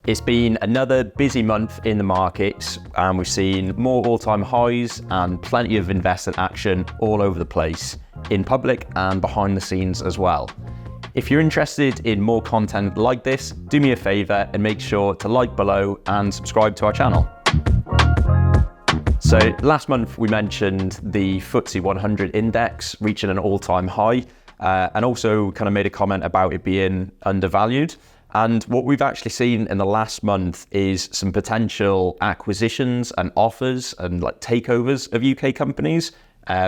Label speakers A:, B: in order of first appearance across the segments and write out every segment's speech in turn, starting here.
A: It's been another busy month in the markets, and we've seen more all-time highs and plenty of investor action all over the place, in public and behind the scenes as well. If you're interested in more content like this, do me a favor and make sure to like below and subscribe to our channel. So last month we mentioned the FTSE 100 index reaching an all-time high, and also kind of made a comment about it being undervalued. And what we've actually seen in the last month is some potential acquisitions and offers and like takeovers of UK companies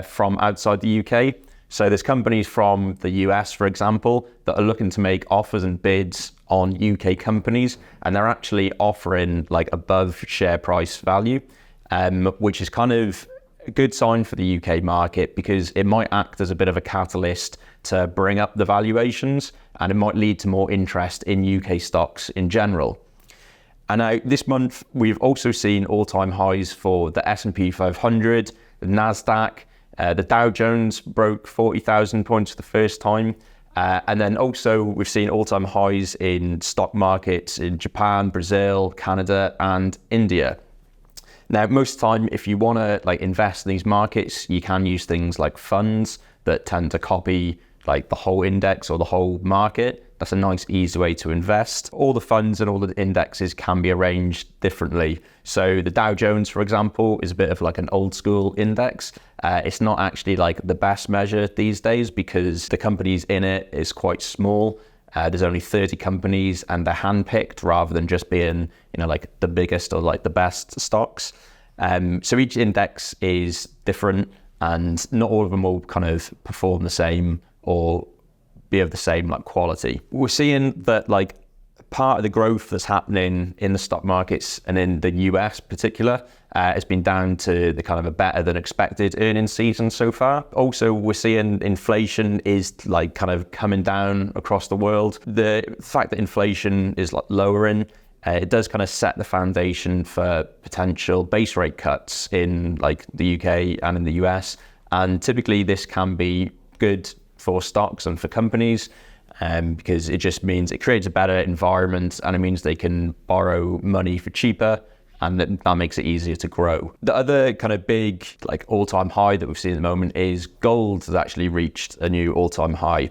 A: from outside the UK. So there's companies from the US, for example, that are looking to make offers and bids on UK companies, and they're actually offering like above share price value, which is kind of a good sign for the UK market because it might act as a bit of a catalyst to bring up the valuations, and it might lead to more interest in UK stocks in general. And now this month, we've also seen all-time highs for the S&P 500, the Nasdaq, the Dow Jones broke 40,000 points for the first time. And then also we've seen all-time highs in stock markets in Japan, Brazil, Canada, and India. Now, most of the time, if you want to like invest in these markets, you can use things like funds that tend to copy like the whole index or the whole market. That's a nice, easy way to invest. All the funds and all the indexes can be arranged differently. So the Dow Jones, for example, is a bit of like an old school index. It's not actually like the best measure these days because the companies in it is quite small. There's only 30 companies and they're handpicked rather than just being, like the biggest or like the best stocks. So each index is different and not all of them will kind of perform the same or be of the same like quality. We're seeing that like part of the growth that's happening in the stock markets and in the US particular has been down to the kind of a better than expected earnings season so far. Also, we're seeing inflation is like kind of coming down across the world. The fact that inflation is like lowering, it does kind of set the foundation for potential base rate cuts in like the UK and in the US. And typically this can be good for stocks and for companies, because it just means it creates a better environment and it means they can borrow money for cheaper, and that makes it easier to grow. The other kind of big like all-time high that we've seen at the moment is gold has actually reached a new all-time high.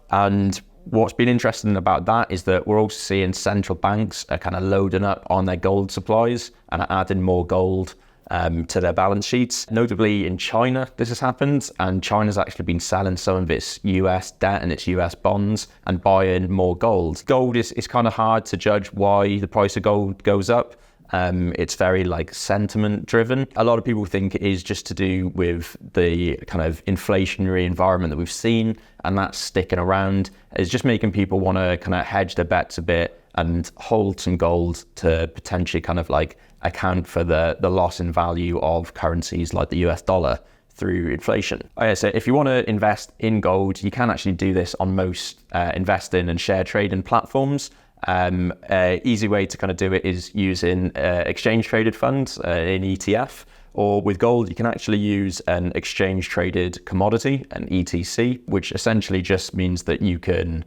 A: And what's been interesting about that is that we're also seeing central banks are kind of loading up on their gold supplies and are adding more gold to their balance sheets. Notably in China, this has happened, and China's actually been selling some of its US debt and its US bonds and buying more gold. Gold is kind of hard to judge why the price of gold goes up. It's very like sentiment driven. A lot of people think it is just to do with the kind of inflationary environment that we've seen, and that's sticking around. It's just making people want to kind of hedge their bets a bit and hold some gold to potentially kind of like account for the loss in value of currencies like the US dollar through inflation. So if you want to invest in gold, you can actually do this on most investing and share trading platforms. Easy way to kind of do it is using exchange traded funds in ETF, or with gold you can actually use an exchange traded commodity, an ETC, which essentially just means that you can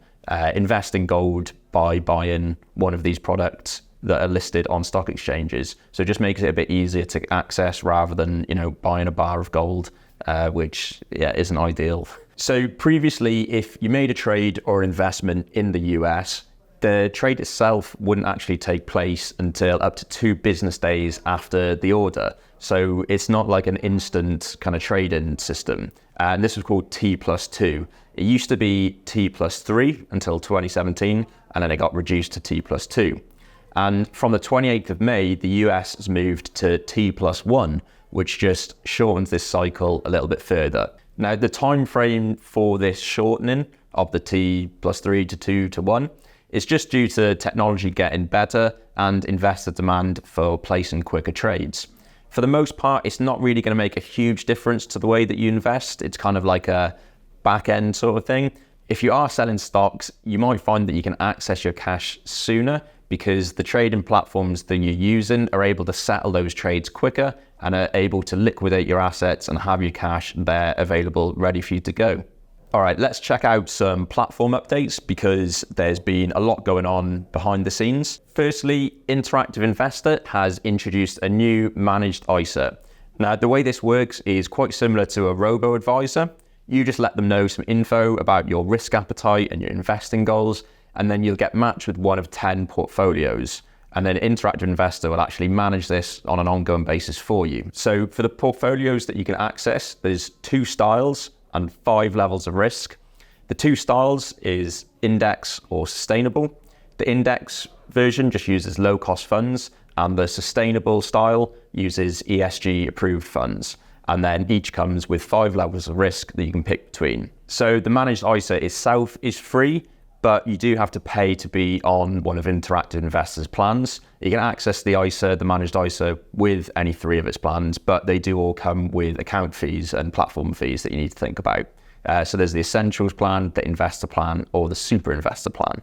A: invest in gold by buying one of these products that are listed on stock exchanges. So it just makes it a bit easier to access rather than, buying a bar of gold, which isn't ideal. So previously, if you made a trade or investment in the US, the trade itself wouldn't actually take place until up to 2 business days after the order. So it's not like an instant kind of trade-in system. And this was called T+2. It used to be T+3 until 2017, and then it got reduced to T+2. And from the 28th of May, the US has moved to T+1, which just shortens this cycle a little bit further. Now, the time frame for this shortening of the T+3 to 2 to 1 is just due to technology getting better and investor demand for placing quicker trades. For the most part, it's not really going to make a huge difference to the way that you invest. It's kind of like a back end sort of thing. If you are selling stocks, you might find that you can access your cash sooner because the trading platforms that you're using are able to settle those trades quicker and are able to liquidate your assets and have your cash there available ready for you to go. All right, let's check out some platform updates because there's been a lot going on behind the scenes. Firstly, Interactive Investor has introduced a new managed ISA. Now, the way this works is quite similar to a robo-advisor. You just let them know some info about your risk appetite and your investing goals, and then you'll get matched with one of 10 portfolios. And then Interactive Investor will actually manage this on an ongoing basis for you. So for the portfolios that you can access, there's 2 styles and 5 levels of risk. The 2 styles is index or sustainable. The index version just uses low cost funds, and the sustainable style uses ESG approved funds. And then each comes with 5 levels of risk that you can pick between. So the managed ISA itself is free, but you do have to pay to be on one of Interactive Investor's plans. You can access the ISA, the managed ISA, with any 3 of its plans, but they do all come with account fees and platform fees that you need to think about. So there's the Essentials plan, the Investor plan, or the Super Investor plan.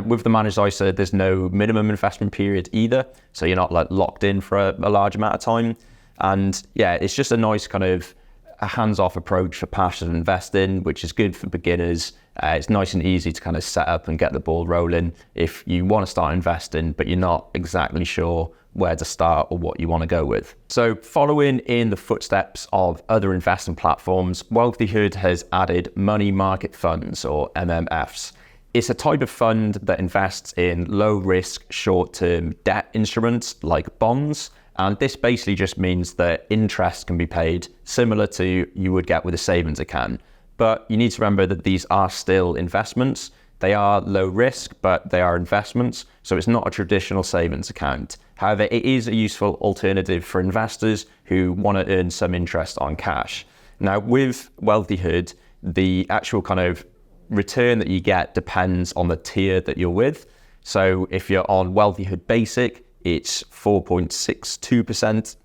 A: With the managed ISA, there's no minimum investment period either, so you're not locked in for a large amount of time. And yeah, it's just a nice kind of a hands-off approach for passive investing, which is good for beginners. It's nice and easy to kind of set up and get the ball rolling if you want to start investing, but you're not exactly sure where to start or what you want to go with. So following in the footsteps of other investment platforms, Wealthyhood has added money market funds, or MMFs. It's a type of fund that invests in low-risk, short-term debt instruments like bonds. And this basically just means that interest can be paid similar to you would get with a savings account. But you need to remember that these are still investments. They are low risk, but they are investments. So it's not a traditional savings account. However, it is a useful alternative for investors who want to earn some interest on cash. Now, with Wealthyhood, the actual kind of return that you get depends on the tier that you're with. So if you're on Wealthyhood Basic, it's 4.62%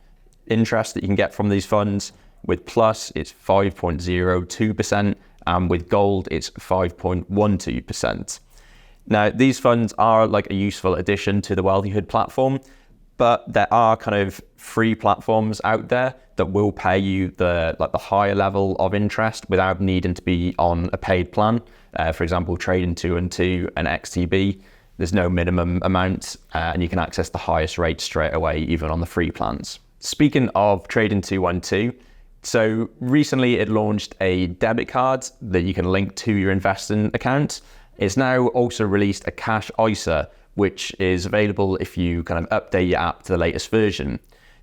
A: interest that you can get from these funds. With Plus, it's 5.02%, and with Gold, it's 5.12%. Now, these funds are like a useful addition to the Wealthyhood platform, but there are kind of free platforms out there that will pay you the higher level of interest without needing to be on a paid plan. For example, Trading 212 and XTB. There's no minimum amount, and you can access the highest rate straight away, even on the free plans. Speaking of Trading 212, so recently it launched a debit card that you can link to your investing account. It's now also released a cash ISA, which is available if you kind of update your app to the latest version.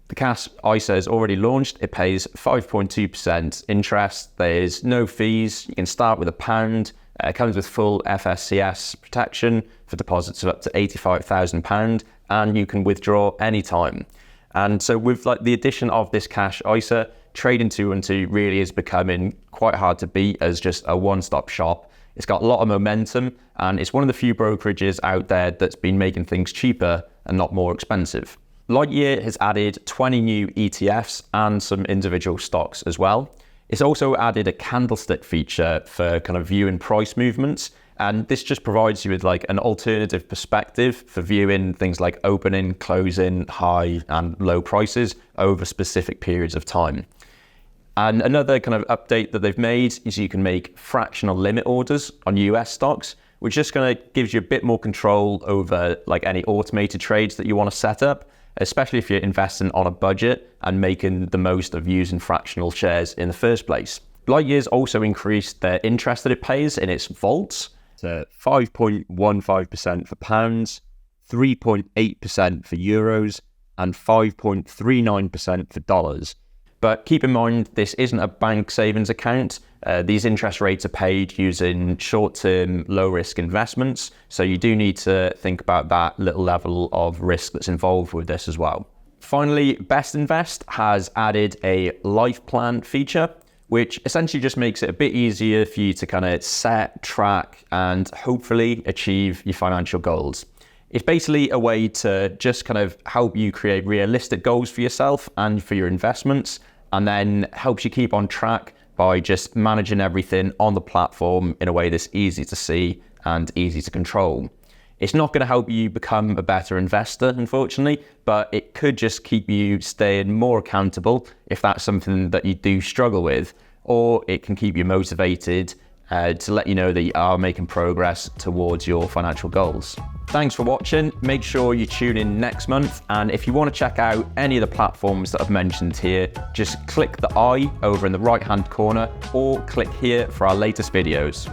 A: The cash ISA is already launched. It pays 5.2% interest. There's no fees. You can start with £1. It comes with full FSCS protection for deposits of up to £85,000, and you can withdraw anytime. And so with the addition of this cash ISA, Trading 212 really is becoming quite hard to beat as just a one-stop shop. It's got a lot of momentum, and it's one of the few brokerages out there that's been making things cheaper and not more expensive. Lightyear has added 20 new ETFs and some individual stocks as well. It's also added a candlestick feature for kind of viewing price movements. And this just provides you with an alternative perspective for viewing things like opening, closing, high and low prices over specific periods of time. And another kind of update that they've made is you can make fractional limit orders on US stocks, which just kind of gives you a bit more control over any automated trades that you want to set up, especially if you're investing on a budget and making the most of using fractional shares in the first place. Lightyear's also increased the interest that it pays in its vaults to 5.15% for pounds, 3.8% for euros, and 5.39% for dollars. But keep in mind, this isn't a bank savings account. These interest rates are paid using short-term, low-risk investments. So you do need to think about that little level of risk that's involved with this as well. Finally, Best Invest has added a life plan feature, which essentially just makes it a bit easier for you to kind of set, track, and hopefully achieve your financial goals. It's basically a way to just kind of help you create realistic goals for yourself and for your investments, and then helps you keep on track by just managing everything on the platform in a way that's easy to see and easy to control. It's not going to help you become a better investor, unfortunately, but it could just keep you staying more accountable if that's something that you do struggle with, or it can keep you motivated to let you know that you are making progress towards your financial goals. Thanks for watching. Make sure you tune in next month. And if you want to check out any of the platforms that I've mentioned here, just click the I over in the right-hand corner or click here for our latest videos.